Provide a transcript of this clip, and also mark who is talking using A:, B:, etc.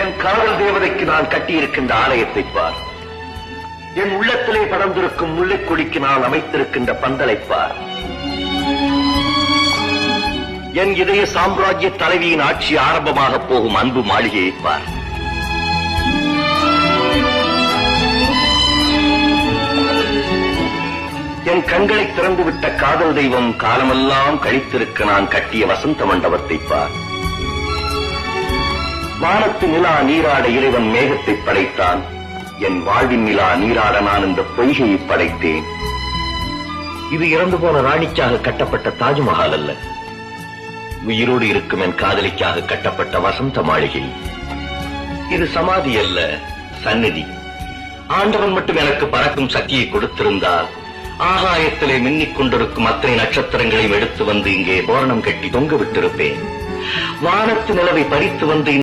A: என் காதல் தேவதைக்கு நான் கட்டியிருக்கின்ற ஆலயத்தை பார். என் உள்ளத்திலே படர்ந்திருக்கும் முல்லைக் கொடிக்கு நான் அமைத்திருக்கின்ற பந்தலை பார். என் இதய சாம்ராஜ்ய தலைவியின் ஆட்சி ஆரம்பமாக போகும் அன்பு மாளிகையை பார். என் கண்களை திறந்துவிட்ட காதல் தெய்வம் காலமெல்லாம் கழித்திருக்க நான் கட்டிய வசந்த மண்டபத்தை பார். வானத்து நிலா நீராட இறைவன் மேகத்தை படைத்தான். என் வாழ்வின் நிலா நீராட நான் இந்த பொய்கையை படைத்தேன். இது இறந்து போன ராணிக்காக கட்டப்பட்ட தாஜ்மஹால் அல்ல, உயிரோடு இருக்கும் என் காதலிக்காக கட்டப்பட்ட வசந்த மாளிகை. இது சமாதி அல்ல, சந்நிதி. ஆண்டவன் மட்டும் எனக்கு பறக்கும் சக்தியை கொடுத்திருந்தால் ஆகாயத்திலே மின்னிக் கொண்டிருக்கும் அத்தனை நட்சத்திரங்களையும் எடுத்து வந்து இங்கே தோரணம் கட்டி தொங்க விட்டிருப்பேன். வானத்து நிலவை பறித்து வந்து